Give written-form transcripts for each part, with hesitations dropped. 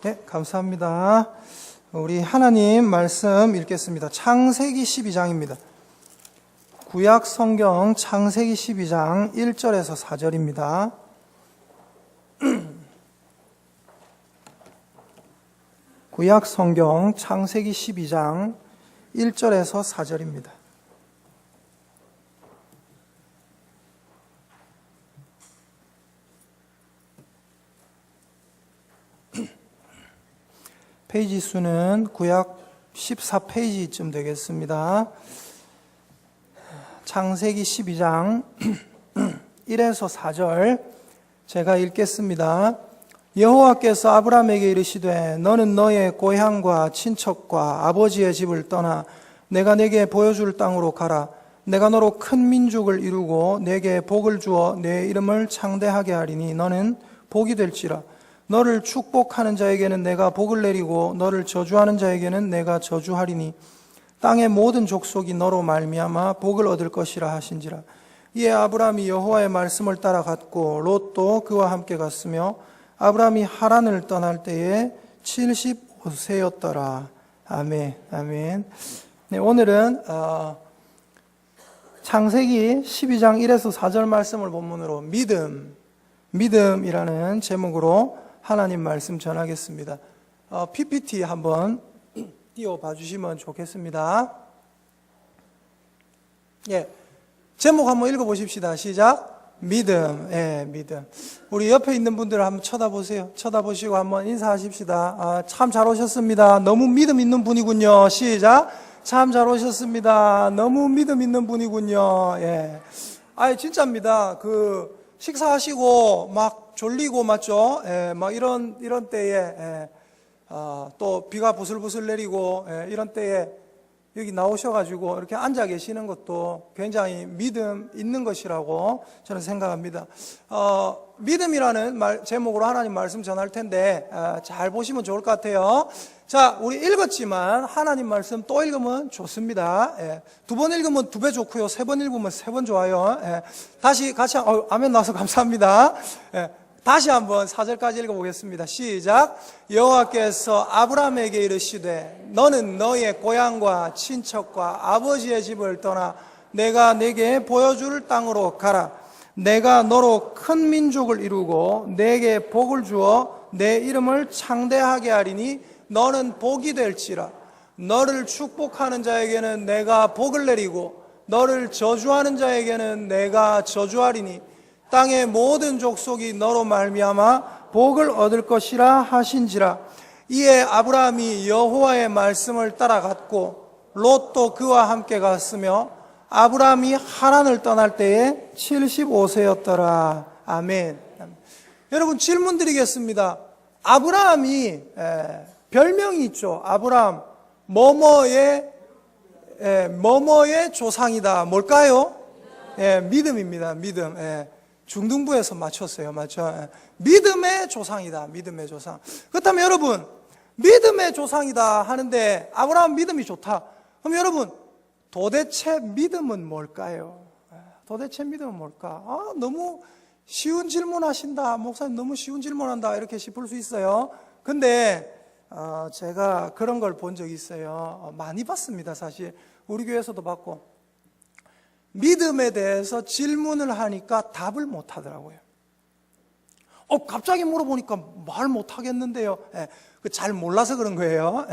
네, 감사합니다. 우리 하나님 말씀 읽겠습니다. 창세기 12장입니다. 구약 성경 창세기 12장 1절에서 4절입니다. 구약 성경 창세기 12장 1절에서 4절입니다. 페이지 수는 구약 14페이지쯤 되겠습니다. 창세기 12장 1에서 4절 제가 읽겠습니다. 여호와께서 아브라함에게 이르시되 너는 너의 고향과 친척과 아버지의 집을 떠나 내가 네게 보여줄 땅으로 가라. 내가 너로 큰 민족을 이루고 네게 복을 주어 네 이름을 창대하게 하리니 너는 복이 될지라. 너를 축복하는 자에게는 내가 복을 내리고 너를 저주하는 자에게는 내가 저주하리니 땅의 모든 족속이 너로 말미암아 복을 얻을 것이라 하신지라. 이에 아브라함이 여호와의 말씀을 따라갔고 롯도 그와 함께 갔으며 아브라함이 하란을 떠날 때에 75세였더라. 아멘. 아멘. 네, 오늘은 창세기 12장 1에서 4절 말씀을 본문으로 믿음이라는 제목으로 하나님 말씀 전하겠습니다. PPT 한번 띄워봐 주시면 좋겠습니다. 예, 제목 한번 읽어보십시다. 시작. 믿음. 예, 믿음. 우리 옆에 있는 분들 한번 쳐다보세요. 쳐다보시고 한번 인사하십시다. 참 잘 오셨습니다. 너무 믿음 있는 분이군요. 시작. 참 잘 오셨습니다. 너무 믿음 있는 분이군요. 예. 진짜입니다. 식사하시고 막 졸리고 맞죠? 막 이런 때에 또 비가 부슬부슬 내리고 이런 때에 여기 나오셔가지고 이렇게 앉아 계시는 것도 굉장히 믿음 있는 것이라고 저는 생각합니다. 믿음이라는 제목으로 하나님 말씀 전할 텐데 잘 보시면 좋을 것 같아요. 자, 우리 읽었지만 하나님 말씀 또 읽으면 좋습니다. 두 번 읽으면 두 배 좋고요. 세 번 읽으면 세 번 좋아요. 다시 같이 아멘 나와서 감사합니다. 다시 한번 4절까지 읽어보겠습니다. 시작. 여호와께서 아브라함에게 이르시되 너는 너의 고향과 친척과 아버지의 집을 떠나 내가 네게 보여줄 땅으로 가라. 내가 너로 큰 민족을 이루고 네게 복을 주어 내 이름을 창대하게 하리니 너는 복이 될지라. 너를 축복하는 자에게는 내가 복을 내리고 너를 저주하는 자에게는 내가 저주하리니 땅의 모든 족속이 너로 말미암아 복을 얻을 것이라 하신지라. 이에 아브라함이 여호와의 말씀을 따라갔고 롯도 그와 함께 갔으며 아브라함이 하란을 떠날 때에 75세였더라. 아멘. 여러분 질문 드리겠습니다. 아브라함이 별명이 있죠. 아브라함 뭐뭐의 조상이다. 뭘까요? 믿음입니다. 믿음. 중등부에서 맞췄어요. 맞죠? 믿음의 조상이다. 믿음의 조상. 그렇다면 여러분, 믿음의 조상이다 하는데 아브라함 믿음이 좋다. 그럼 여러분, 도대체 믿음은 뭘까요? 도대체 믿음은 뭘까? 너무 쉬운 질문 하신다. 목사님 너무 쉬운 질문한다. 이렇게 싶을 수 있어요. 근데 제가 그런 걸 본 적이 있어요. 많이 봤습니다. 사실 우리 교회에서도 봤고. 믿음에 대해서 질문을 하니까 답을 못 하더라고요. 갑자기 물어보니까 말 못 하겠는데요. 잘 몰라서 그런 거예요.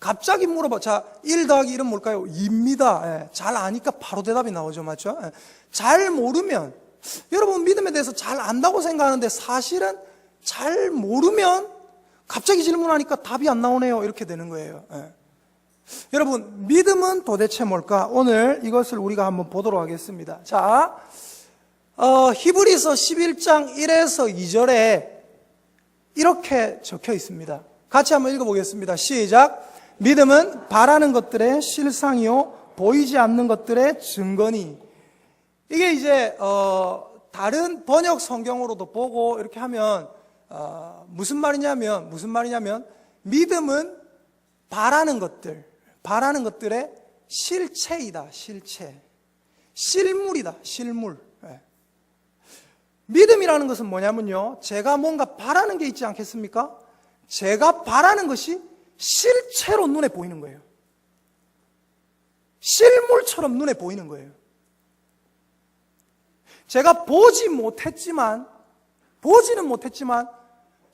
갑자기 물어봐. 자, 1 더하기 1은 뭘까요? 2입니다. 잘 아니까 바로 대답이 나오죠. 맞죠? 잘 모르면, 여러분 믿음에 대해서 잘 안다고 생각하는데 사실은 잘 모르면 갑자기 질문하니까 답이 안 나오네요. 이렇게 되는 거예요. 여러분 믿음은 도대체 뭘까? 오늘 이것을 우리가 한번 보도록 하겠습니다. 자, 히브리서 11장 1에서 2절에 이렇게 적혀 있습니다. 같이 한번 읽어보겠습니다. 시작. 믿음은 바라는 것들의 실상이요 보이지 않는 것들의 증거니. 이게 이제 다른 번역 성경으로도 보고 이렇게 하면 무슨 말이냐면 믿음은 바라는 것들의 실체이다. 실체. 실물이다. 실물. 믿음이라는 것은 뭐냐면요, 제가 뭔가 바라는 게 있지 않겠습니까? 제가 바라는 것이 실체로 눈에 보이는 거예요. 실물처럼 눈에 보이는 거예요. 제가 보지는 못했지만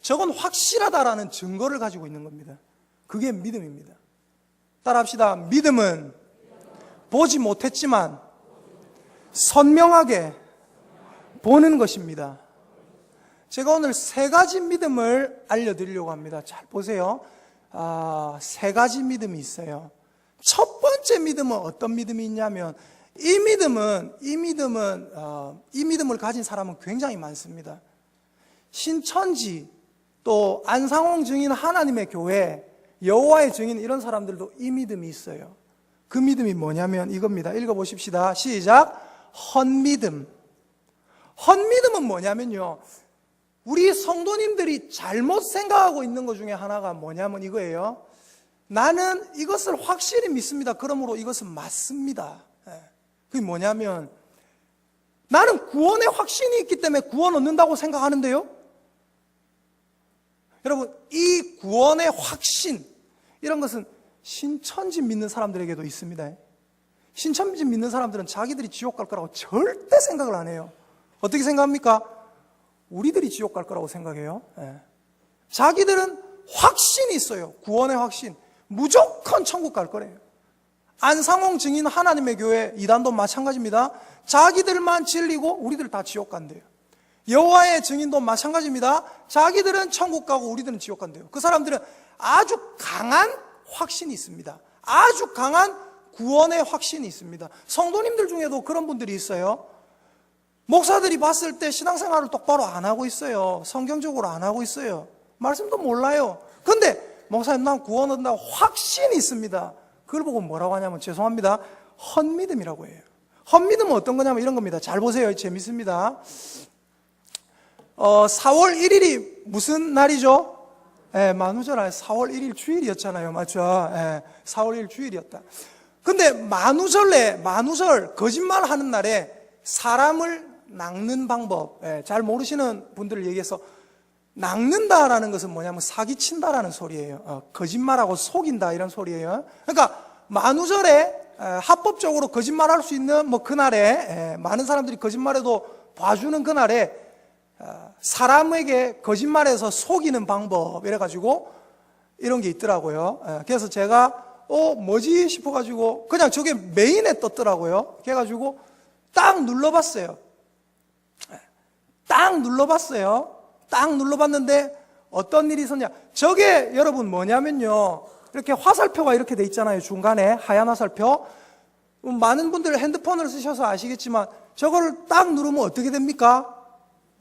저건 확실하다라는 증거를 가지고 있는 겁니다. 그게 믿음입니다. 따라합시다. 믿음은 보지 못했지만 선명하게 보는 것입니다. 제가 오늘 세 가지 믿음을 알려드리려고 합니다. 잘 보세요. 세 가지 믿음이 있어요. 첫 번째 믿음은 어떤 믿음이 있냐면 이 믿음을 가진 사람은 굉장히 많습니다. 신천지 또 안상홍 증인 하나님의 교회 여호와의 증인 이런 사람들도 이 믿음이 있어요. 그 믿음이 뭐냐면 이겁니다. 읽어보십시다. 시작. 헛믿음. 헛믿음은 뭐냐면요, 우리 성도님들이 잘못 생각하고 있는 것 중에 하나가 뭐냐면 이거예요. 나는 이것을 확실히 믿습니다. 그러므로 이것은 맞습니다. 그게 뭐냐면 나는 구원의 확신이 있기 때문에 구원 얻는다고 생각하는데요, 여러분, 이 구원의 확신 이런 것은 신천지 믿는 사람들에게도 있습니다. 신천지 믿는 사람들은 자기들이 지옥 갈 거라고 절대 생각을 안 해요. 어떻게 생각합니까? 우리들이 지옥 갈 거라고 생각해요. 자기들은 확신이 있어요. 구원의 확신. 무조건 천국 갈 거래요. 안상홍 증인 하나님의 교회 이단도 마찬가지입니다. 자기들만 진리고 우리들 다 지옥 간대요. 여호와의 증인도 마찬가지입니다. 자기들은 천국 가고 우리들은 지옥 간대요. 그 사람들은 아주 강한 확신이 있습니다. 아주 강한 구원의 확신이 있습니다. 성도님들 중에도 그런 분들이 있어요. 목사들이 봤을 때 신앙생활을 똑바로 안 하고 있어요. 성경적으로 안 하고 있어요. 말씀도 몰라요. 근데 목사님, 난 구원 얻는다고 확신이 있습니다. 그걸 보고 뭐라고 하냐면, 죄송합니다, 헛믿음이라고 해요. 헛믿음은 어떤 거냐면 이런 겁니다. 잘 보세요. 재밌습니다. 4월 1일이 무슨 날이죠? 만우절 4월 1일 주일이었잖아요. 맞죠? 4월 1일 주일이었다. 근데 만우절 거짓말 하는 날에 사람을 낚는 방법, 잘 모르시는 분들을 얘기해서, 낚는다라는 것은 뭐냐면 사기친다라는 소리예요. 거짓말하고 속인다 이런 소리예요. 그러니까 만우절에 합법적으로 거짓말할 수 있는 그날에 많은 사람들이 거짓말해도 봐주는 그날에 사람에게 거짓말해서 속이는 방법 이래가지고 이런 게 있더라고요. 그래서 제가 뭐지 싶어가지고 그냥 저게 메인에 떴더라고요. 그래가지고 딱 눌러봤어요. 딱 눌러봤는데 어떤 일이 있었냐. 저게 여러분 뭐냐면요, 이렇게 화살표가 이렇게 돼 있잖아요. 중간에 하얀 화살표. 많은 분들 핸드폰을 쓰셔서 아시겠지만 저걸 딱 누르면 어떻게 됩니까?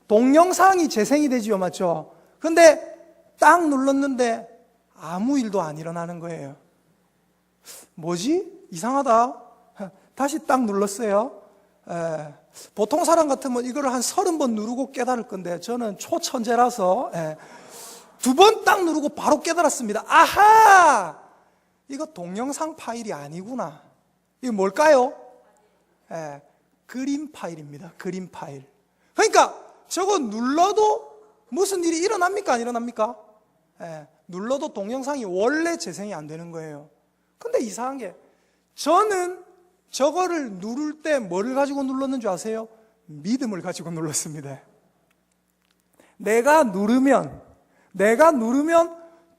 동영상이 재생이 되지요. 맞죠? 근데 딱 눌렀는데 아무 일도 안 일어나는 거예요. 뭐지? 이상하다. 다시 딱 눌렀어요. 보통 사람 같으면 이걸 한 30번 누르고 깨달을 건데 저는 초천재라서 2번 딱 누르고 바로 깨달았습니다. 아하! 이거 동영상 파일이 아니구나. 이거 뭘까요? 그림 파일입니다. 그림 파일. 그러니까 저거 눌러도 무슨 일이 일어납니까? 안 일어납니까? 눌러도 동영상이 원래 재생이 안 되는 거예요. 근데 이상한 게 저는 저거를 누를 때 뭐를 가지고 눌렀는 줄 아세요? 믿음을 가지고 눌렀습니다. 내가 누르면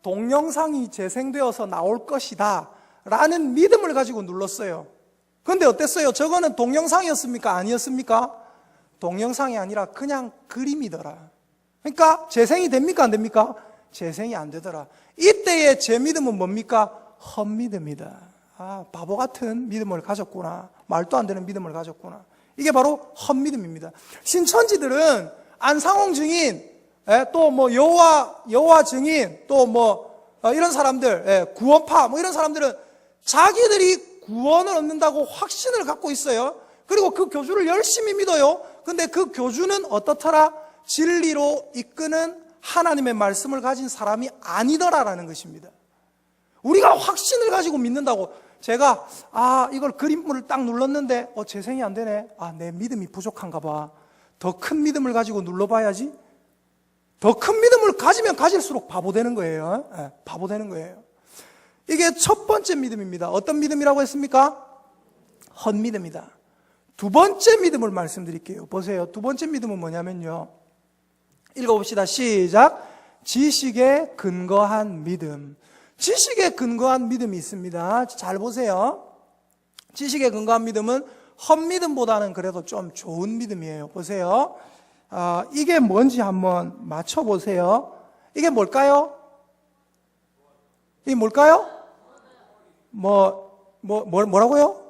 동영상이 재생되어서 나올 것이다 라는 믿음을 가지고 눌렀어요. 근데 어땠어요? 저거는 동영상이었습니까? 아니었습니까? 동영상이 아니라 그냥 그림이더라. 그러니까 재생이 됩니까? 안 됩니까? 재생이 안 되더라. 이때의 제 믿음은 뭡니까? 헛믿음이다. 바보 같은 믿음을 가졌구나. 말도 안 되는 믿음을 가졌구나. 이게 바로 헛믿음입니다. 신천지들은 안상홍 증인, 또 여호와 증인, 또 이런 사람들, 구원파, 이런 사람들은 자기들이 구원을 얻는다고 확신을 갖고 있어요. 그리고 그 교주를 열심히 믿어요. 근데 그 교주는 어떻더라? 진리로 이끄는 하나님의 말씀을 가진 사람이 아니더라라는 것입니다. 우리가 확신을 가지고 믿는다고. 제가 이걸 그림을 딱 눌렀는데 재생이 안 되네. 내 믿음이 부족한가 봐. 더 큰 믿음을 가지고 눌러봐야지. 더 큰 믿음을 가지면 가질수록 바보 되는 거예요. 예, 바보 되는 거예요. 이게 첫 번째 믿음입니다. 어떤 믿음이라고 했습니까? 헛믿음이다. 두 번째 믿음을 말씀드릴게요. 보세요. 두 번째 믿음은 뭐냐면요. 읽어봅시다. 시작. 지식에 근거한 믿음. 지식에 근거한 믿음이 있습니다. 잘 보세요. 지식에 근거한 믿음은 헛믿음보다는 그래도 좀 좋은 믿음이에요. 보세요. 이게 뭔지 한번 맞춰보세요. 이게 뭘까요? 이게 뭘까요? 뭐라고요?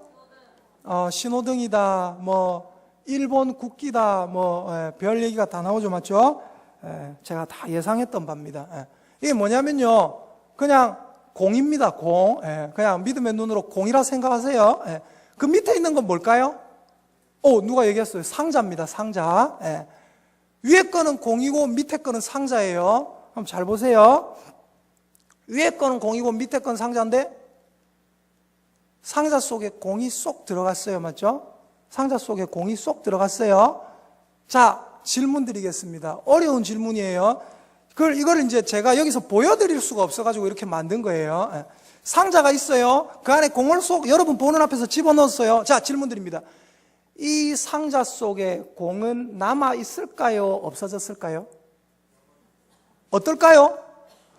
신호등이다, 일본 국기다, 별 얘기가 다 나오죠, 맞죠? 제가 다 예상했던 바입니다. 이게 뭐냐면요, 그냥 공입니다, 공. 그냥 믿음의 눈으로 공이라 생각하세요. 그 밑에 있는 건 뭘까요? 누가 얘기했어요? 상자입니다, 상자. 위에 거는 공이고 밑에 거는 상자예요. 한번 잘 보세요. 위에 거는 공이고 밑에 거는 상자인데 상자 속에 공이 쏙 들어갔어요. 맞죠? 상자 속에 공이 쏙 들어갔어요. 자, 질문 드리겠습니다. 어려운 질문이에요. 이걸 이제 제가 여기서 보여드릴 수가 없어가지고 이렇게 만든 거예요. 상자가 있어요. 그 안에 공을 쏙 여러분 보는 앞에서 집어넣었어요. 자, 질문 드립니다. 이 상자 속에 공은 남아있을까요? 없어졌을까요? 어떨까요?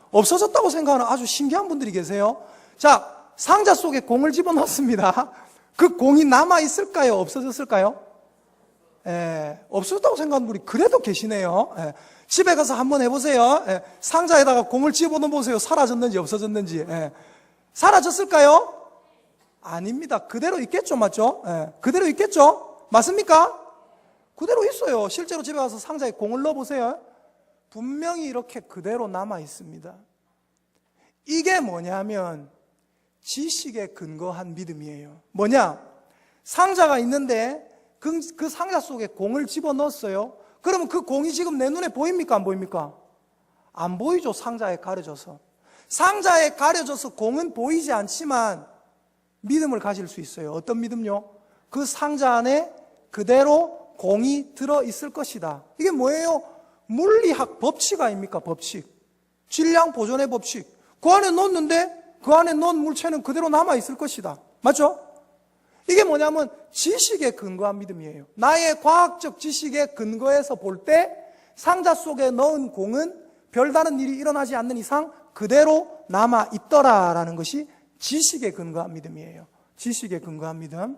없어졌다고 생각하는 아주 신기한 분들이 계세요. 자, 상자 속에 공을 집어넣습니다. 그 공이 남아있을까요? 없어졌을까요? 없어졌다고 생각하는 분이 그래도 계시네요. 집에 가서 한번 해보세요. 상자에다가 공을 집어넣어보세요. 사라졌는지 없어졌는지. 사라졌을까요? 아닙니다. 그대로 있겠죠, 맞죠? 그대로 있겠죠? 맞습니까? 그대로 있어요. 실제로 집에 가서 상자에 공을 넣어보세요. 분명히 이렇게 그대로 남아있습니다. 이게 뭐냐면 지식에 근거한 믿음이에요. 뭐냐? 상자가 있는데 그 상자 속에 공을 집어넣었어요. 그러면 그 공이 지금 내 눈에 보입니까? 안 보입니까? 안 보이죠. 상자에 가려져서. 상자에 가려져서 공은 보이지 않지만 믿음을 가질 수 있어요. 어떤 믿음요? 그 상자 안에 그대로 공이 들어있을 것이다. 이게 뭐예요? 물리학 법칙 아닙니까? 법칙. 질량 보존의 법칙. 그 안에 넣었는데 그 안에 넣은 물체는 그대로 남아있을 것이다. 맞죠? 이게 뭐냐면 지식에 근거한 믿음이에요. 나의 과학적 지식에 근거해서 볼 때 상자 속에 넣은 공은 별다른 일이 일어나지 않는 이상 그대로 남아있더라라는 것이 지식에 근거한 믿음이에요. 지식에 근거한 믿음.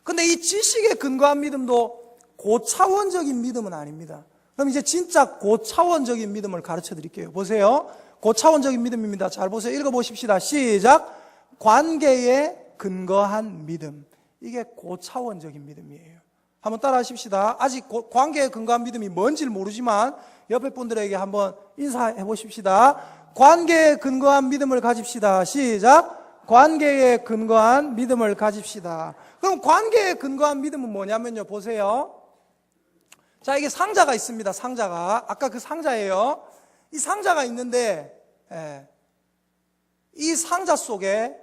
근데 이 지식에 근거한 믿음도 고차원적인 믿음은 아닙니다. 그럼 이제 진짜 고차원적인 믿음을 가르쳐 드릴게요. 보세요. 고차원적인 믿음입니다. 잘 보세요. 읽어보십시다. 시작. 관계에 근거한 믿음. 이게 고차원적인 믿음이에요. 한번 따라 하십시다. 아직 관계에 근거한 믿음이 뭔지를 모르지만 옆에 분들에게 한번 인사해 보십시다. 관계에 근거한 믿음을 가집시다. 시작. 관계에 근거한 믿음을 가집시다. 그럼 관계에 근거한 믿음은 뭐냐면요. 보세요. 자, 이게 상자가 있습니다. 상자가. 아까 그 상자예요. 이 상자가 있는데 이 상자 속에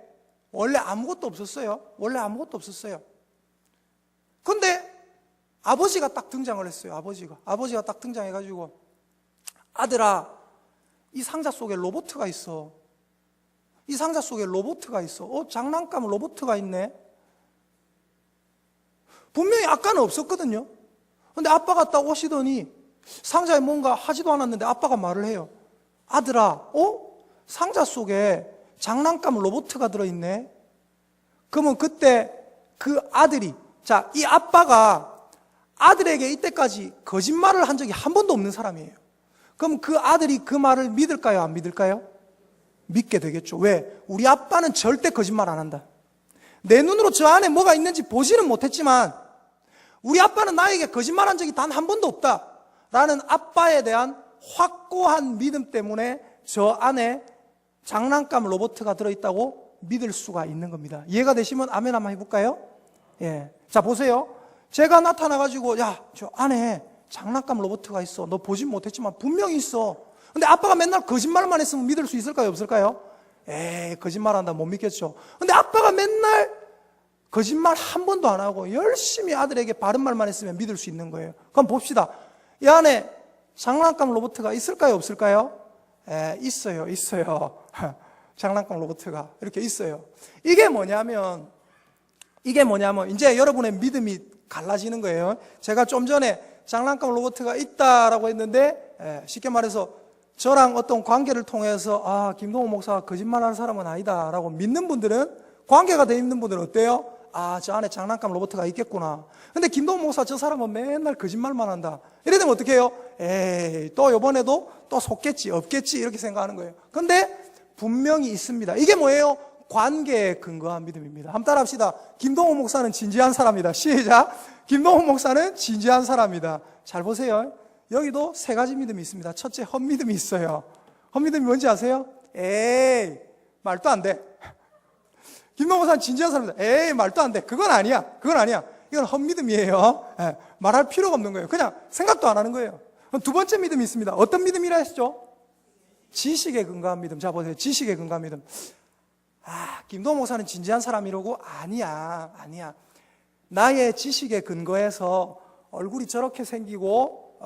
원래 아무것도 없었어요. 원래 아무것도 없었어요. 근데 아버지가 딱 등장을 했어요. 아버지가 딱 등장해가지고 아들아, 이 상자 속에 로봇가 있어. 이 상자 속에 로봇가 있어. 장난감 로봇가 있네. 분명히 아까는 없었거든요. 근데 아빠가 딱 오시더니 상자에 뭔가 하지도 않았는데 아빠가 말을 해요. 아들아, 상자 속에 장난감 로봇가 들어있네. 그러면 그때 그 아들이, 자, 이 아빠가 아들에게 이때까지 거짓말을 한 적이 한 번도 없는 사람이에요. 그럼 그 아들이 그 말을 믿을까요? 안 믿을까요? 믿게 되겠죠. 왜? 우리 아빠는 절대 거짓말 안 한다. 내 눈으로 저 안에 뭐가 있는지 보지는 못했지만 우리 아빠는 나에게 거짓말한 적이 단 한 번도 없다 라는 아빠에 대한 확고한 믿음 때문에 저 안에 장난감 로봇가 들어있다고 믿을 수가 있는 겁니다. 이해가 되시면 아멘 한번 해볼까요? 예. 자, 보세요. 제가 나타나가지고 야, 저 안에 장난감 로봇가 있어. 너 보진 못했지만 분명히 있어. 근데 아빠가 맨날 거짓말만 했으면 믿을 수 있을까요? 없을까요? 거짓말한다 못 믿겠죠. 근데 아빠가 맨날 거짓말 한 번도 안 하고 열심히 아들에게 바른 말만 했으면 믿을 수 있는 거예요. 그럼 봅시다. 이 안에 장난감 로봇가 있을까요, 없을까요? 있어요. 장난감 로봇가 이렇게 있어요. 이게 뭐냐면 이제 여러분의 믿음이 갈라지는 거예요. 제가 좀 전에 장난감 로봇가 있다라고 했는데, 쉽게 말해서 저랑 어떤 관계를 통해서 김동호 목사가 거짓말하는 사람은 아니다라고 믿는 분들은, 관계가 돼 있는 분들은 어때요? 저 안에 장난감 로봇가 있겠구나. 근데 김동호 목사 저 사람은 맨날 거짓말만 한다. 이래 되면 어떻게 해요? 또 이번에도 또 속겠지, 없겠지, 이렇게 생각하는 거예요. 근데 분명히 있습니다. 이게 뭐예요? 관계에 근거한 믿음입니다. 한번 따라 합시다. 김동호 목사는 진지한 사람이다. 시작. 김동호 목사는 진지한 사람이다. 잘 보세요. 여기도 세 가지 믿음이 있습니다. 첫째, 헛믿음이 있어요. 헛믿음이 뭔지 아세요? 말도 안 돼. 김동호 목사는 진지한 사람이다. 말도 안 돼. 그건 아니야. 이건 헛믿음이에요. 말할 필요가 없는 거예요. 그냥 생각도 안 하는 거예요. 두 번째 믿음이 있습니다. 어떤 믿음이라 했죠? 지식에 근거한 믿음. 자, 보세요. 지식에 근거한 믿음. 김동호 목사는 진지한 사람이라고? 아니야. 나의 지식에 근거해서 얼굴이 저렇게 생기고,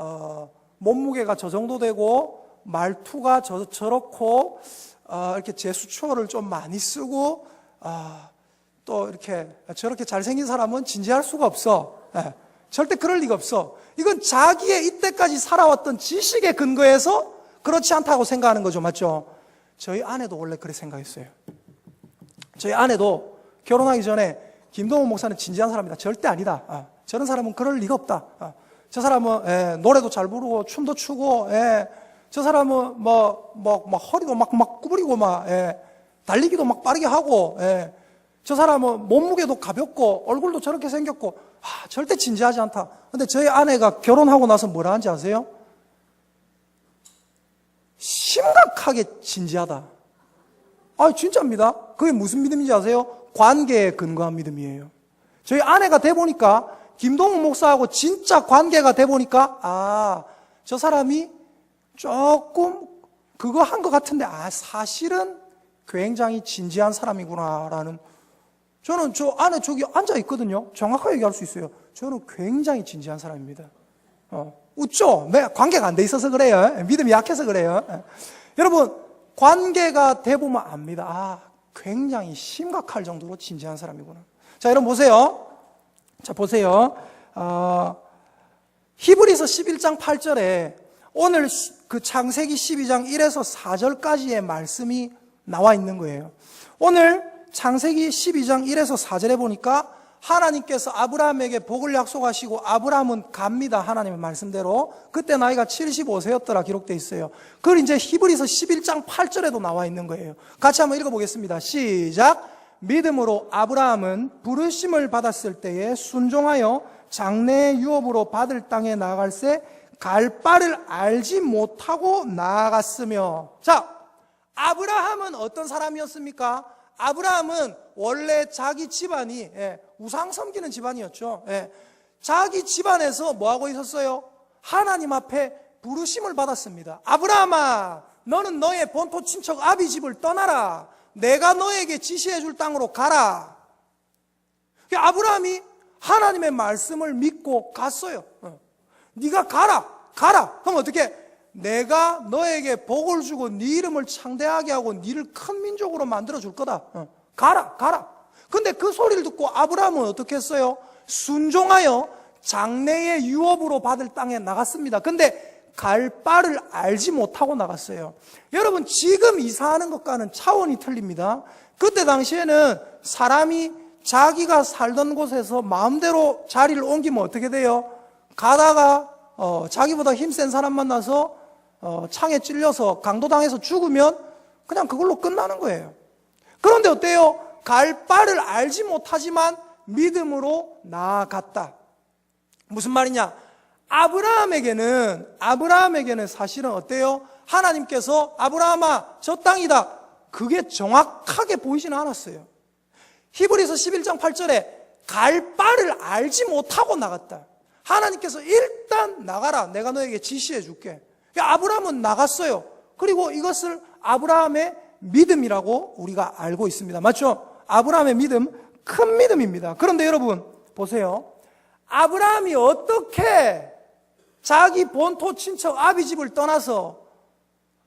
몸무게가 저 정도 되고, 말투가 저렇고, 이렇게 제스처를 좀 많이 쓰고, 또 이렇게 저렇게 잘생긴 사람은 진지할 수가 없어. 절대 그럴 리가 없어. 이건 자기의 이때까지 살아왔던 지식에 근거해서 그렇지 않다고 생각하는 거죠. 맞죠? 저희 아내도 원래 그렇게 생각했어요. 저희 아내도 결혼하기 전에 김동호 목사는 진지한 사람이다. 절대 아니다. 저런 사람은 그럴 리가 없다. 저 사람은 노래도 잘 부르고 춤도 추고, 저 사람은 허리도 막 구부리고 달리기도 막 빠르게 하고, 저 사람은 몸무게도 가볍고 얼굴도 저렇게 생겼고, 절대 진지하지 않다. 근데 저희 아내가 결혼하고 나서 뭐라 하는지 아세요? 심각하게 진지하다. 진짜입니다. 그게 무슨 믿음인지 아세요? 관계에 근거한 믿음이에요. 저희 아내가 돼 보니까, 김동호 목사하고 진짜 관계가 돼 보니까, 저 사람이 조금 그거 한 것 같은데, 사실은 굉장히 진지한 사람이구나라는. 저는 저 안에 저기 앉아 있거든요. 정확하게 얘기할 수 있어요. 저는 굉장히 진지한 사람입니다. 웃죠? 관계가 안 돼 있어서 그래요. 믿음이 약해서 그래요. 여러분, 관계가 돼 보면 압니다. 굉장히 심각할 정도로 진지한 사람이구나. 자, 여러분 보세요. 히브리서 11장 8절에 오늘 그 창세기 12장 1에서 4절까지의 말씀이 나와 있는 거예요. 오늘 창세기 12장 1에서 4절에 보니까 하나님께서 아브라함에게 복을 약속하시고 아브라함은 갑니다. 하나님의 말씀대로. 그때 나이가 75세였더라 기록되어 있어요. 그걸 이제 히브리서 11장 8절에도 나와 있는 거예요. 같이 한번 읽어보겠습니다. 시작. 믿음으로 아브라함은 부르심을 받았을 때에 순종하여 장래의 유업으로 받을 땅에 나아갈새 갈 바를 알지 못하고 나아갔으며. 자, 아브라함은 어떤 사람이었습니까? 아브라함은 원래 자기 집안이 우상 섬기는 집안이었죠. 자기 집안에서 뭐하고 있었어요? 하나님 앞에 부르심을 받았습니다. 아브라함아, 너는 너의 본토 친척 아비 집을 떠나라. 내가 너에게 지시해 줄 땅으로 가라. 아브라함이 하나님의 말씀을 믿고 갔어요. 네가 가라. 그럼 어떻게? 내가 너에게 복을 주고 네 이름을 창대하게 하고 네를 큰 민족으로 만들어 줄 거다. 가라. 근데 그 소리를 듣고 아브라함은 어떻게 했어요? 순종하여 장래의 유업으로 받을 땅에 나갔습니다. 근데 갈 바를 알지 못하고 나갔어요. 여러분, 지금 이사하는 것과는 차원이 틀립니다. 그때 당시에는 사람이 자기가 살던 곳에서 마음대로 자리를 옮기면 어떻게 돼요? 가다가 자기보다 힘센 사람 만나서 창에 찔려서 강도당해서 죽으면 그냥 그걸로 끝나는 거예요. 그런데 어때요? 갈 바를 알지 못하지만 믿음으로 나아갔다. 무슨 말이냐? 아브라함에게는 사실은 어때요? 하나님께서 아브라함아, 저 땅이다. 그게 정확하게 보이지는 않았어요. 히브리서 11장 8절에 갈 바를 알지 못하고 나갔다. 하나님께서 일단 나가라. 내가 너에게 지시해 줄게. 아브라함은 나갔어요. 그리고 이것을 아브라함의 믿음이라고 우리가 알고 있습니다. 맞죠? 아브라함의 믿음, 큰 믿음입니다. 그런데 여러분, 보세요. 아브라함이 어떻게 자기 본토 친척 아비집을 떠나서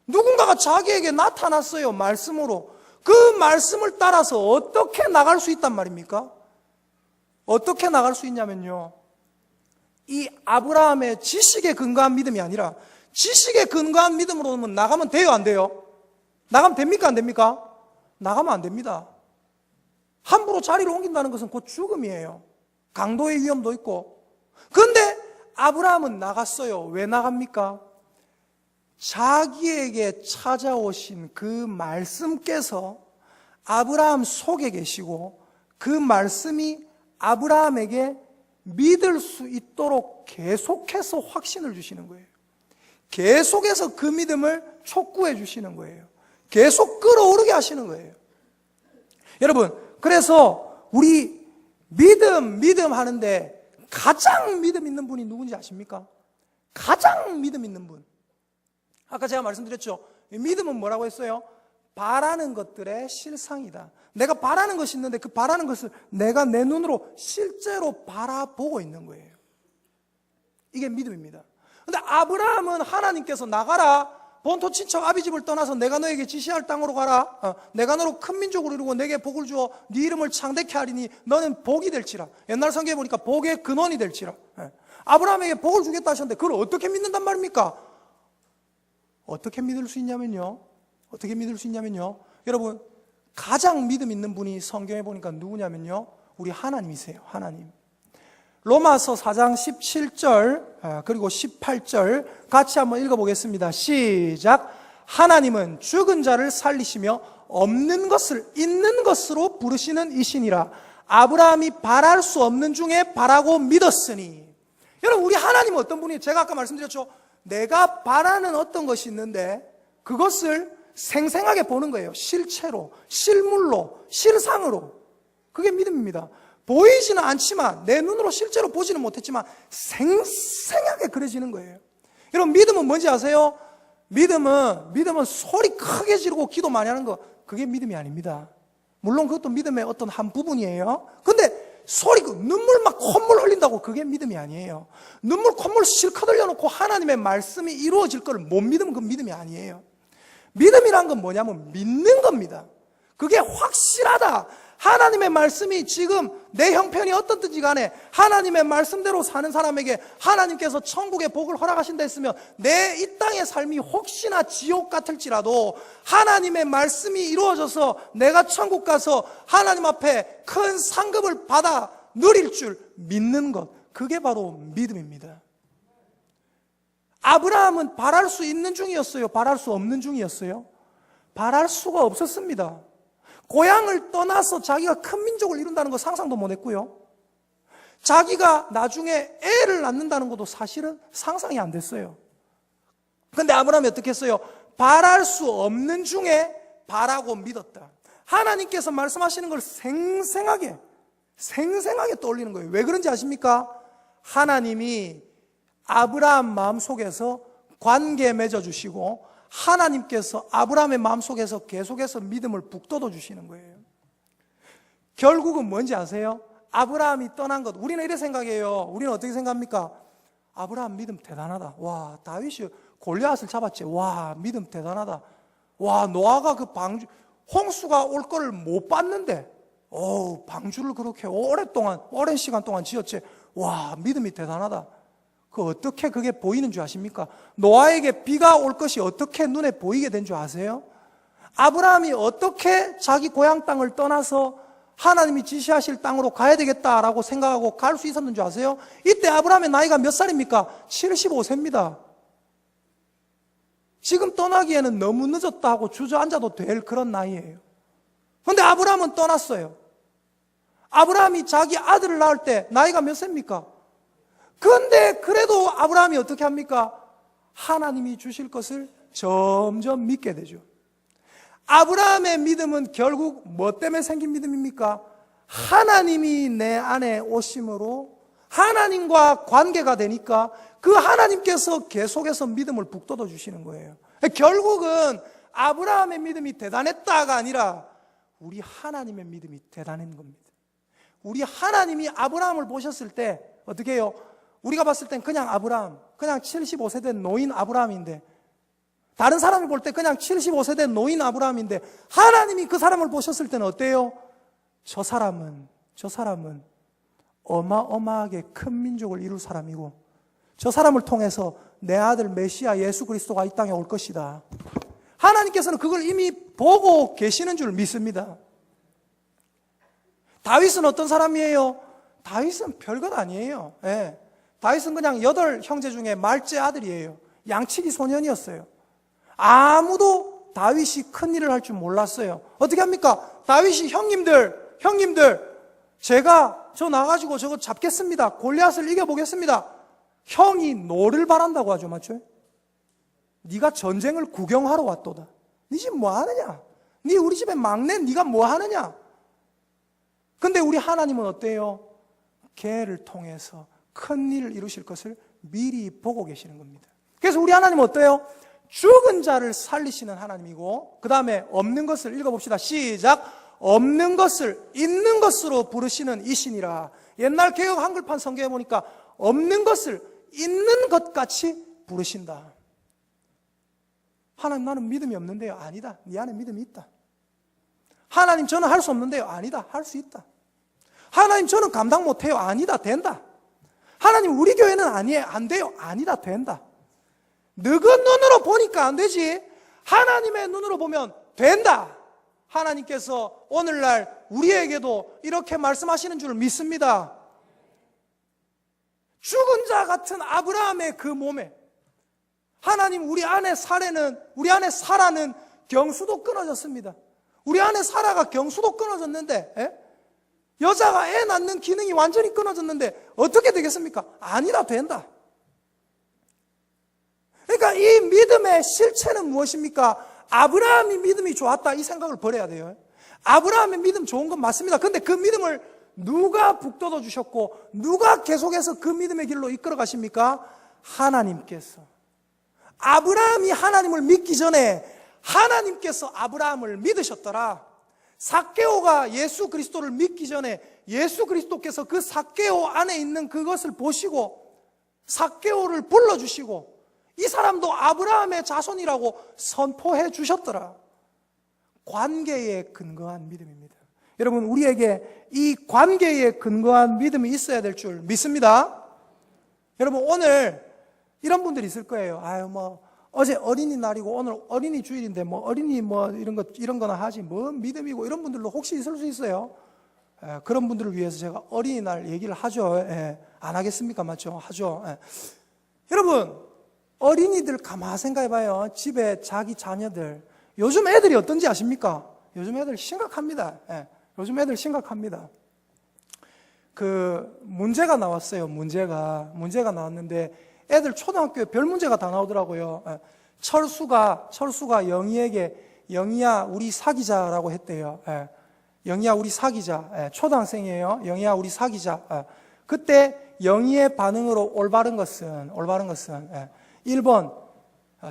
누군가가 자기에게 나타났어요. 말씀으로. 그 말씀을 따라서 어떻게 나갈 수 있단 말입니까? 어떻게 나갈 수 있냐면요, 이 아브라함의 지식에 근거한 믿음이 아니라 지식에 근거한 믿음으로 나가면 돼요, 안 돼요? 나가면 됩니까, 안 됩니까? 나가면 안 됩니다. 함부로 자리를 옮긴다는 것은 곧 죽음이에요. 강도의 위험도 있고. 그런데 아브라함은 나갔어요. 왜 나갑니까? 자기에게 찾아오신 그 말씀께서 아브라함 속에 계시고 그 말씀이 아브라함에게 믿을 수 있도록 계속해서 확신을 주시는 거예요. 계속해서 그 믿음을 촉구해 주시는 거예요. 계속 끌어오르게 하시는 거예요. 여러분, 그래서 우리 믿음 하는데 가장 믿음 있는 분이 누군지 아십니까? 가장 믿음 있는 분. 아까 제가 말씀드렸죠. 믿음은 뭐라고 했어요? 바라는 것들의 실상이다. 내가 바라는 것이 있는데 그 바라는 것을 내가 내 눈으로 실제로 바라보고 있는 거예요. 이게 믿음입니다. 그런데 아브라함은 하나님께서 나가라, 본토 친척 아비집을 떠나서 내가 너에게 지시할 땅으로 가라, 내가 너로 큰 민족을 이루고 내게 복을 주어 네 이름을 창대케 하리니 너는 복이 될지라. 옛날 성경에 보니까 복의 근원이 될지라. 아브라함에게 복을 주겠다 하셨는데 그걸 어떻게 믿는단 말입니까? 어떻게 믿을 수 있냐면요, 어떻게 믿을 수 있냐면요, 여러분, 가장 믿음 있는 분이 성경에 보니까 누구냐면요, 우리 하나님이세요. 하나님. 로마서 4장 17절 그리고 18절 같이 한번 읽어보겠습니다. 시작. 하나님은 죽은 자를 살리시며 없는 것을 있는 것으로 부르시는 이시니라. 아브라함이 바랄 수 없는 중에 바라고 믿었으니. 여러분, 우리 하나님은 어떤 분이에요? 제가 아까 말씀드렸죠. 내가 바라는 어떤 것이 있는데 그것을 생생하게 보는 거예요. 실체로, 실물로, 실상으로. 그게 믿음입니다. 보이지는 않지만, 내 눈으로 실제로 보지는 못했지만 생생하게 그려지는 거예요. 여러분, 믿음은 뭔지 아세요? 믿음은 소리 크게 지르고 기도 많이 하는 거, 그게 믿음이 아닙니다. 물론 그것도 믿음의 어떤 한 부분이에요. 근데 소리, 눈물 막 콧물 흘린다고 그게 믿음이 아니에요. 눈물 콧물 실컷 흘려놓고 하나님의 말씀이 이루어질 걸 못 믿으면 그건 믿음이 아니에요. 믿음이란 건 뭐냐면 믿는 겁니다. 그게 확실하다. 하나님의 말씀이 지금 내 형편이 어떻든지 간에 하나님의 말씀대로 사는 사람에게 하나님께서 천국의 복을 허락하신다 했으면 내 이 땅의 삶이 혹시나 지옥 같을지라도 하나님의 말씀이 이루어져서 내가 천국 가서 하나님 앞에 큰 상급을 받아 누릴 줄 믿는 것, 그게 바로 믿음입니다. 아브라함은 바랄 수 있는 중이었어요? 바랄 수 없는 중이었어요? 바랄 수가 없었습니다. 고향을 떠나서 자기가 큰 민족을 이룬다는 거 상상도 못했고요. 자기가 나중에 애를 낳는다는 것도 사실은 상상이 안 됐어요. 그런데 아브라함이 어떻게 했어요? 바랄 수 없는 중에 바라고 믿었다. 하나님께서 말씀하시는 걸 생생하게 떠올리는 거예요. 왜 그런지 아십니까? 하나님이 아브라함 마음속에서 관계 맺어주시고 하나님께서 아브라함의 마음속에서 계속해서 믿음을 북돋워 주시는 거예요. 결국은 뭔지 아세요? 아브라함이 떠난 것, 우리는 이렇게 생각해요. 우리는 어떻게 생각합니까? 아브라함 믿음 대단하다. 와, 다윗이 골리앗을 잡았지. 와, 믿음 대단하다. 와, 노아가 그 홍수가 올 거를 못 봤는데 방주를 그렇게 오랜 시간 동안 지었지. 와, 믿음이 대단하다. 어떻게 그게 보이는 줄 아십니까? 노아에게 비가 올 것이 어떻게 눈에 보이게 된 줄 아세요? 아브라함이 어떻게 자기 고향 땅을 떠나서 하나님이 지시하실 땅으로 가야 되겠다라고 생각하고 갈 수 있었는 줄 아세요? 이때 아브라함의 나이가 몇 살입니까? 75세입니다. 지금 떠나기에는 너무 늦었다 하고 주저앉아도 될 그런 나이예요. 그런데 아브라함은 떠났어요. 아브라함이 자기 아들을 낳을 때 나이가 몇 세입니까? 그런데 그래도 아브라함이 어떻게 합니까? 하나님이 주실 것을 점점 믿게 되죠. 아브라함의 믿음은 결국 뭐 때문에 생긴 믿음입니까? 하나님이 내 안에 오심으로 하나님과 관계가 되니까 그 하나님께서 계속해서 믿음을 북돋워 주시는 거예요. 결국은 아브라함의 믿음이 대단했다가 아니라 우리 하나님의 믿음이 대단한 겁니다. 우리 하나님이 아브라함을 보셨을 때 어떻게 해요? 우리가 봤을 땐 그냥 아브라함, 그냥 75세 된 노인 아브라함인데, 다른 사람이 볼 때 그냥 75세 된 노인 아브라함인데, 하나님이 그 사람을 보셨을 때는 어때요? 저 사람은 어마어마하게 큰 민족을 이룰 사람이고, 저 사람을 통해서 내 아들 메시아 예수 그리스도가 이 땅에 올 것이다. 하나님께서는 그걸 이미 보고 계시는 줄 믿습니다. 다윗은 어떤 사람이에요? 다윗은 별것 아니에요. 예. 다윗은 그냥 8 형제 중에 말째 아들이에요. 양치기 소년이었어요. 아무도 다윗이 큰 일을 할 줄 몰랐어요. 어떻게 합니까? 다윗이 형님들, 제가 저 나가지고 저거 잡겠습니다. 골리앗을 이겨보겠습니다. 형이 너를 바란다고 하죠, 맞죠? 네가 전쟁을 구경하러 왔도다. 네 집 뭐 하느냐? 네 우리 집에 막내 네가 뭐 하느냐? 근데 우리 하나님은 어때요? 걔를 통해서 큰 일을 이루실 것을 미리 보고 계시는 겁니다. 그래서 우리 하나님은 어때요? 죽은 자를 살리시는 하나님이고, 그 다음에 없는 것을 읽어봅시다. 시작. 없는 것을 있는 것으로 부르시는 이신이라. 옛날 개역 한글판 성경에 보니까 없는 것을 있는 것 같이 부르신다. 하나님, 나는 믿음이 없는데요. 아니다. 네 안에 믿음이 있다. 하나님, 저는 할 수 없는데요. 아니다. 할 수 있다. 하나님, 저는 감당 못해요. 아니다. 된다. 하나님, 우리 교회는 아니에요. 안 돼요. 아니다. 된다. 너그 눈으로 보니까 안 되지. 하나님의 눈으로 보면 된다. 하나님께서 오늘날 우리에게도 이렇게 말씀하시는 줄 믿습니다. 죽은 자 같은 아브라함의 그 몸에 하나님, 우리 안에 사라는 경수도 끊어졌습니다. 우리 안에 사라가 경수도 끊어졌는데, 여자가 애 낳는 기능이 완전히 끊어졌는데 어떻게 되겠습니까? 아니다. 된다. 그러니까 이 믿음의 실체는 무엇입니까? 아브라함이 믿음이 좋았다, 이 생각을 버려야 돼요. 아브라함의 믿음 좋은 건 맞습니다. 근데 그 믿음을 누가 북돋워 주셨고, 누가 계속해서 그 믿음의 길로 이끌어 가십니까? 하나님께서. 아브라함이 하나님을 믿기 전에 하나님께서 아브라함을 믿으셨더라. 삭개오가 예수 그리스도를 믿기 전에 예수 그리스도께서 그 삭개오 안에 있는 그것을 보시고 삭개오를 불러주시고, 이 사람도 아브라함의 자손이라고 선포해 주셨더라. 관계에 근거한 믿음입니다. 여러분, 우리에게 이 관계에 근거한 믿음이 있어야 될 줄 믿습니다. 여러분, 오늘 이런 분들이 있을 거예요. 어제 어린이날이고 오늘 어린이 주일인데 어린이 이런 거나 하지 믿음이고, 이런 분들도 혹시 있을 수 있어요. 그런 분들을 위해서 제가 어린이날 얘기를 하죠. 안 하겠습니까? 맞죠? 하죠. 여러분, 어린이들 가만 생각해봐요. 집에 자기 자녀들, 요즘 애들이 어떤지 아십니까? 요즘 애들 심각합니다. 요즘 애들 심각합니다. 그 문제가 나왔어요. 문제가 나왔는데 애들 초등학교에 별 문제가 다 나오더라고요. 철수가 영희에게 영희야 우리 사귀자라고 했대요. 영희야 우리 사귀자. 초등학생이에요. 영희야 우리 사귀자. 그때 영희의 반응으로 올바른 것은 1번,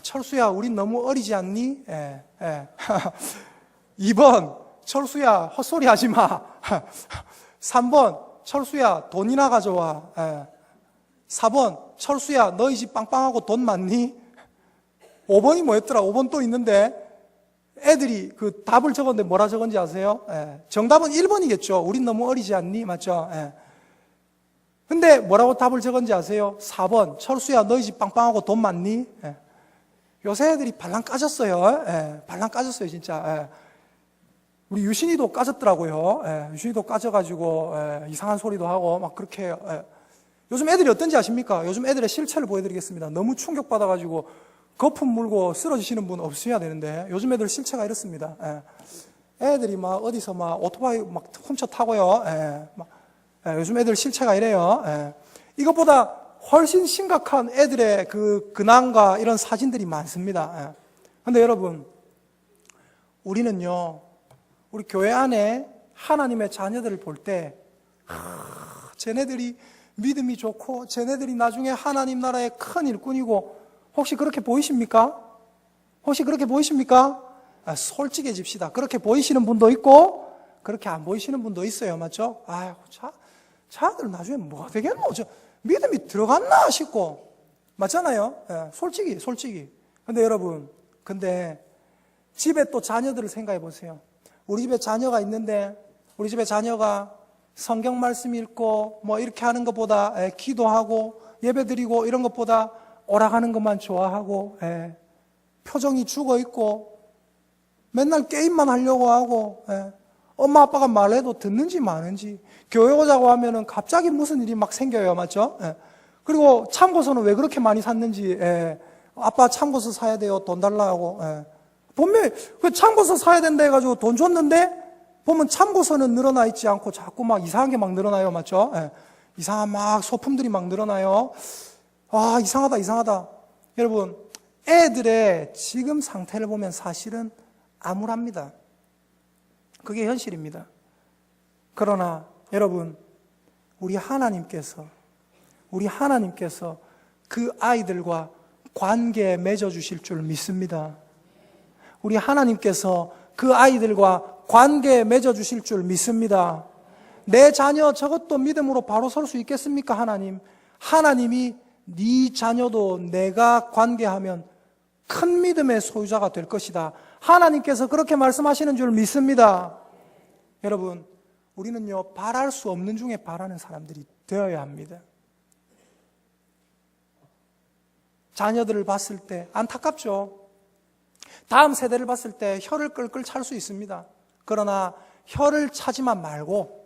철수야 우린 너무 어리지 않니? 2번, 철수야 헛소리 하지 마. 3번, 철수야 돈이나 가져와. 4번, 철수야 너희 집 빵빵하고 돈 많니? 5번이 뭐였더라? 5번 또 있는데 애들이 그 답을 적었는데 뭐라 적은지 아세요? 정답은 1번이겠죠. 우린 너무 어리지 않니? 맞죠? 근데 뭐라고 답을 적은지 아세요? 4번, 철수야 너희 집 빵빵하고 돈 많니? 요새 애들이 발랑 까졌어요. 발랑 까졌어요 진짜. 우리 유신이도 까졌더라고요. 유신이도 까져가지고 이상한 소리도 하고 막 그렇게 해요. 요즘 애들이 어떤지 아십니까? 요즘 애들의 실체를 보여드리겠습니다. 너무 충격받아가지고 거품 물고 쓰러지시는 분 없어야 되는데 요즘 애들 실체가 이렇습니다. 애들이 막 어디서 막 오토바이 막 훔쳐 타고요. 요즘 애들 실체가 이래요. 이것보다 훨씬 심각한 애들의 그 근황과 이런 사진들이 많습니다. 그런데 여러분, 우리는요, 우리 교회 안에 하나님의 자녀들을 볼 때, 쟤네들이 믿음이 좋고, 쟤네들이 나중에 하나님 나라의 큰 일꾼이고, 혹시 그렇게 보이십니까? 혹시 그렇게 보이십니까? 솔직해집시다. 그렇게 보이시는 분도 있고, 그렇게 안 보이시는 분도 있어요. 맞죠? 아이고, 자들 나중에 뭐가 되겠노? 믿음이 들어갔나 싶고, 맞잖아요. 예, 솔직히. 근데 여러분, 집에 또 자녀들을 생각해 보세요. 우리 집에 자녀가 있는데, 우리 집에 자녀가 성경 말씀 읽고, 이렇게 하는 것보다, 기도하고, 예배 드리고, 이런 것보다 오락하는 것만 좋아하고, 표정이 죽어 있고, 맨날 게임만 하려고 하고, 엄마 아빠가 말해도 듣는지 마는지, 교회 오자고 하면은 갑자기 무슨 일이 막 생겨요. 맞죠? 그리고 참고서는 왜 그렇게 많이 샀는지, 아빠 참고서 사야 돼요. 돈 달라고. 분명히 그 참고서 사야 된다 해가지고 돈 줬는데, 보면 참고서는 늘어나 있지 않고 자꾸 막 이상한 게 막 늘어나요. 맞죠? 이상한 막 소품들이 막 늘어나요. 아, 이상하다. 여러분, 애들의 지금 상태를 보면 사실은 암울합니다. 그게 현실입니다. 그러나 여러분, 우리 하나님께서 그 아이들과 관계 맺어주실 줄 믿습니다. 우리 하나님께서 그 아이들과 관계 맺어주실 줄 믿습니다. 내 자녀 저것도 믿음으로 바로 설 수 있겠습니까? 하나님이 네 자녀도 내가 관계하면 큰 믿음의 소유자가 될 것이다. 하나님께서 그렇게 말씀하시는 줄 믿습니다. 여러분, 우리는요, 바랄 수 없는 중에 바라는 사람들이 되어야 합니다. 자녀들을 봤을 때 안타깝죠. 다음 세대를 봤을 때 혀를 끌끌 찰 수 있습니다. 그러나 혀를 차지만 말고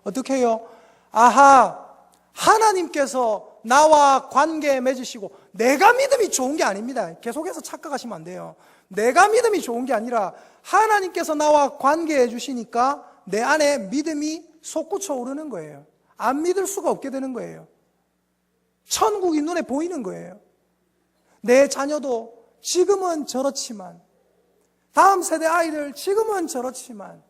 어떻게 해요? 아하, 하나님께서 나와 관계 맺으시고, 내가 믿음이 좋은 게 아닙니다. 계속해서 착각하시면 안 돼요. 내가 믿음이 좋은 게 아니라 하나님께서 나와 관계해 주시니까 내 안에 믿음이 솟구쳐 오르는 거예요. 안 믿을 수가 없게 되는 거예요. 천국이 눈에 보이는 거예요. 내 자녀도 지금은 저렇지만, 다음 세대 아이들 지금은 저렇지만,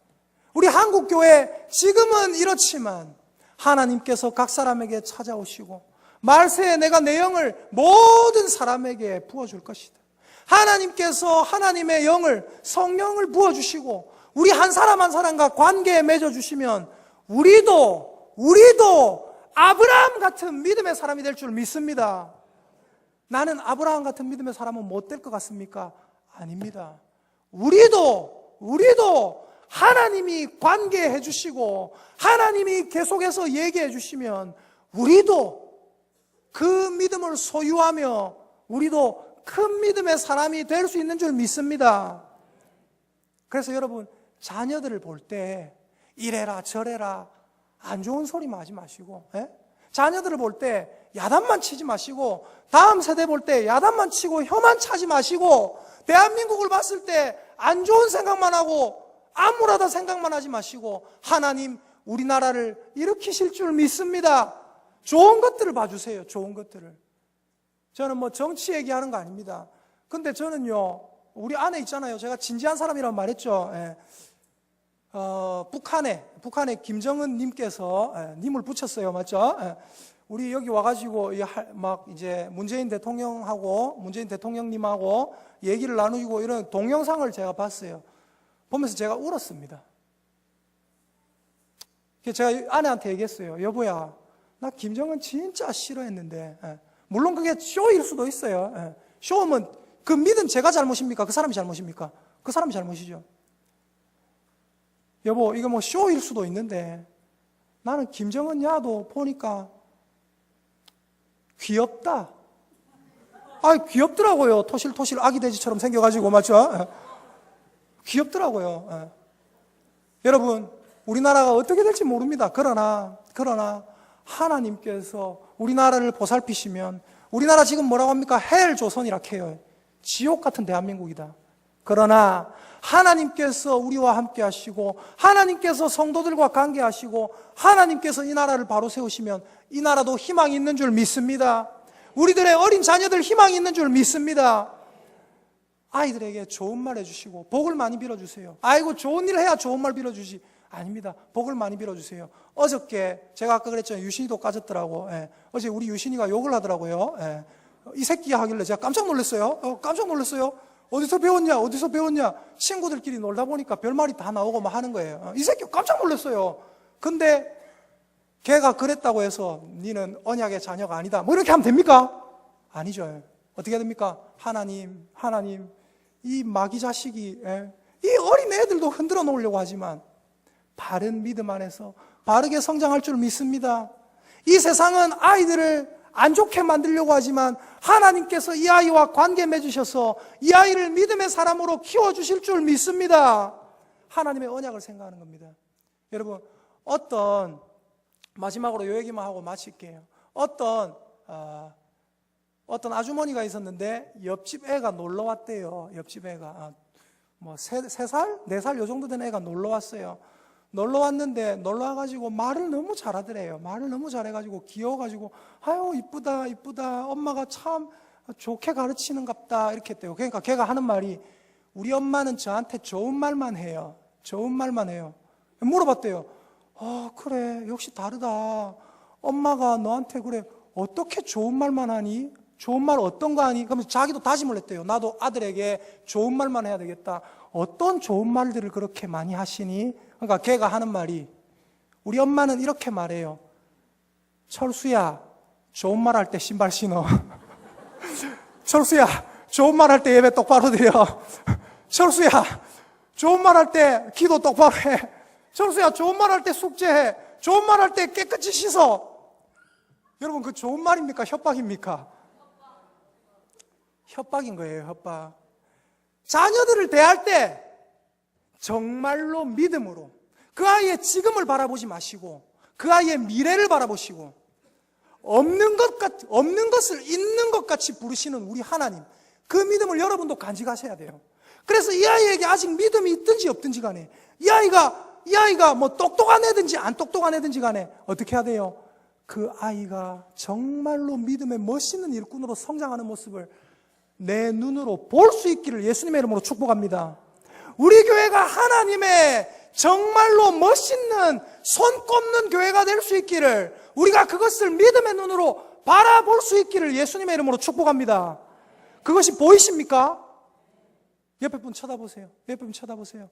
우리 한국교회 지금은 이렇지만, 하나님께서 각 사람에게 찾아오시고 말세에 내가 내 영을 모든 사람에게 부어줄 것이다. 하나님께서 하나님의 영을, 성령을 부어주시고 우리 한 사람 한 사람과 관계에 맺어주시면 우리도 아브라함 같은 믿음의 사람이 될 줄 믿습니다. 나는 아브라함 같은 믿음의 사람은 못 될 것 같습니까? 아닙니다. 우리도 하나님이 관계해 주시고 하나님이 계속해서 얘기해 주시면 우리도 그 믿음을 소유하며 우리도 큰 믿음의 사람이 될 수 있는 줄 믿습니다. 그래서 여러분, 자녀들을 볼 때 이래라 저래라 안 좋은 소리만 하지 마시고, 자녀들을 볼 때 야단만 치지 마시고, 다음 세대 볼 때 야단만 치고 혀만 차지 마시고, 대한민국을 봤을 때 안 좋은 생각만 하고 암울하다 생각만 하지 마시고, 하나님 우리나라를 일으키실 줄 믿습니다. 좋은 것들을 봐주세요. 좋은 것들을. 저는 정치 얘기하는 거 아닙니다. 근데 저는요, 우리 안에 있잖아요. 제가 진지한 사람이라고 말했죠. 북한에 김정은 님께서 님을 붙였어요. 맞죠? 우리 여기 와가지고 막 이제 문재인 대통령님하고 얘기를 나누고 이런 동영상을 제가 봤어요. 보면서 제가 울었습니다. 제가 아내한테 얘기했어요. 여보야, 나 김정은 진짜 싫어했는데, 물론 그게 쇼일 수도 있어요. 쇼면 그 믿음 제가 잘못입니까? 그 사람이 잘못입니까? 그 사람이 잘못이죠. 여보, 이거 쇼일 수도 있는데 나는 김정은 야도 보니까 귀엽다. 귀엽더라고요. 토실토실 아기 돼지처럼 생겨가지고, 맞죠? 귀엽더라고요. 여러분, 우리나라가 어떻게 될지 모릅니다. 그러나 하나님께서 우리나라를 보살피시면, 우리나라 지금 뭐라고 합니까? 헬 조선이라 해요. 지옥 같은 대한민국이다. 그러나 하나님께서 우리와 함께 하시고, 하나님께서 성도들과 관계하시고, 하나님께서 이 나라를 바로 세우시면 이 나라도 희망이 있는 줄 믿습니다. 우리들의 어린 자녀들 희망이 있는 줄 믿습니다. 아이들에게 좋은 말 해주시고 복을 많이 빌어주세요. 아이고, 좋은 일 해야 좋은 말 빌어주지. 아닙니다. 복을 많이 빌어주세요. 어저께 제가 아까 그랬잖아요. 유신이도 까졌더라고. 어제 우리 유신이가 욕을 하더라고요. 이 새끼야 하길래 제가 깜짝 놀랐어요. 어디서 배웠냐? 친구들끼리 놀다 보니까 별말이 다 나오고 막 하는 거예요. 이 새끼 깜짝 놀랐어요. 근데 걔가 그랬다고 해서 니는 언약의 자녀가 아니다. 뭐 이렇게 하면 됩니까? 아니죠. 어떻게 됩니까? 하나님, 이 마귀 자식이, 이 어린 애들도 흔들어 놓으려고 하지만 바른 믿음 안에서 바르게 성장할 줄 믿습니다. 이 세상은 아이들을 안 좋게 만들려고 하지만 하나님께서 이 아이와 관계 맺으셔서 이 아이를 믿음의 사람으로 키워주실 줄 믿습니다. 하나님의 언약을 생각하는 겁니다. 여러분, 마지막으로 이 얘기만 하고 마칠게요. 어떤 아주머니가 있었는데 옆집 애가 놀러 왔대요. 옆집 애가 뭐 3살? 4살 요 정도 된 애가 놀러 왔어요. 놀러 왔는데 놀러 와가지고 말을 너무 잘하더래요. 말을 너무 잘해가지고 귀여워가지고 아유 이쁘다 엄마가 참 좋게 가르치는갑다 이렇게 했대요. 그러니까 걔가 하는 말이 우리 엄마는 저한테 좋은 말만 해요. 좋은 말만 해요. 물어봤대요. 그래 역시 다르다. 엄마가 너한테 그래 어떻게 좋은 말만 하니? 좋은 말 어떤 거 하니? 그러면서 자기도 다짐을 했대요. 나도 아들에게 좋은 말만 해야 되겠다. 어떤 좋은 말들을 그렇게 많이 하시니? 그러니까 걔가 하는 말이 우리 엄마는 이렇게 말해요. 철수야, 좋은 말 할 때 신발 신어. 철수야, 좋은 말 할 때 예배 똑바로 드려. 철수야, 좋은 말 할 때 기도 똑바로 해. 철수야, 좋은 말 할 때 숙제해. 좋은 말 할 때 깨끗이 씻어. 여러분, 그 좋은 말입니까? 협박입니까? 협박인 거예요, 협박. 자녀들을 대할 때 정말로 믿음으로 그 아이의 지금을 바라보지 마시고 그 아이의 미래를 바라보시고 없는 것을 있는 것 같이 부르시는 우리 하나님, 그 믿음을 여러분도 간직하셔야 돼요. 그래서 이 아이에게 아직 믿음이 있든지 없든지 간에 이 아이가 뭐 똑똑한 애든지 안 똑똑한 애든지 간에 어떻게 해야 돼요? 그 아이가 정말로 믿음의 멋있는 일꾼으로 성장하는 모습을 내 눈으로 볼 수 있기를 예수님의 이름으로 축복합니다. 우리 교회가 하나님의 정말로 멋있는 손 꼽는 교회가 될 수 있기를, 우리가 그것을 믿음의 눈으로 바라볼 수 있기를 예수님의 이름으로 축복합니다. 그것이 보이십니까? 옆에 분 쳐다보세요. 옆에 분 쳐다보세요.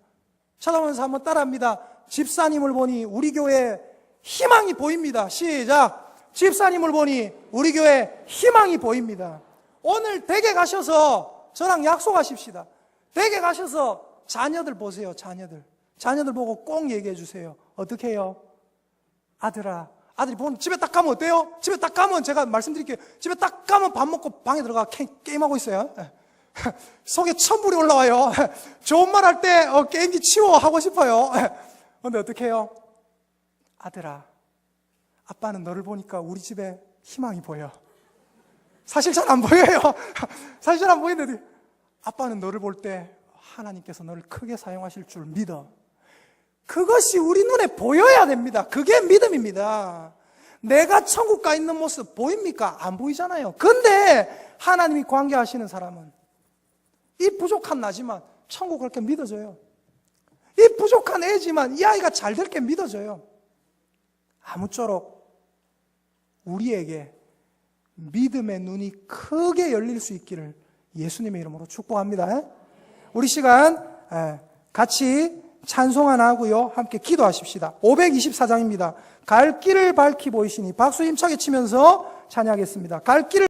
쳐다보면서 한번 따라합니다. 집사님을 보니 우리 교회에 희망이 보입니다. 시작. 집사님을 보니 우리 교회에 희망이 보입니다. 오늘 댁에 가셔서 저랑 약속하십시다. 댁에 가셔서 자녀들 보세요. 자녀들 보고 꼭 얘기해 주세요. 어떻게 해요? 아들아, 아들이 보면 집에 딱 가면 어때요? 집에 딱 가면 제가 말씀드릴게요. 집에 딱 가면 밥 먹고 방에 들어가 게임하고 있어요. 속에 천불이 올라와요. 좋은 말 할 때 게임기 치워 하고 싶어요. 근데 어떻게 해요? 아들아, 아빠는 너를 보니까 우리 집에 희망이 보여. 사실 잘 안 보여요. 사실 잘 안 보이는데 아빠는 너를 볼 때 하나님께서 너를 크게 사용하실 줄 믿어. 그것이 우리 눈에 보여야 됩니다. 그게 믿음입니다. 내가 천국 가 있는 모습 보입니까? 안 보이잖아요. 근데 하나님이 관계하시는 사람은 이 부족한 나지만 천국 그렇게 믿어져요. 이 부족한 애지만 이 아이가 잘 될 게 믿어져요. 아무쪼록 우리에게 믿음의 눈이 크게 열릴 수 있기를 예수님의 이름으로 축복합니다. 우리 시간 같이 찬송 하나 하고요, 함께 기도하십시다. 524장입니다. 갈 길을 밝히 보이시니 박수 힘차게 치면서 찬양하겠습니다. 갈 길을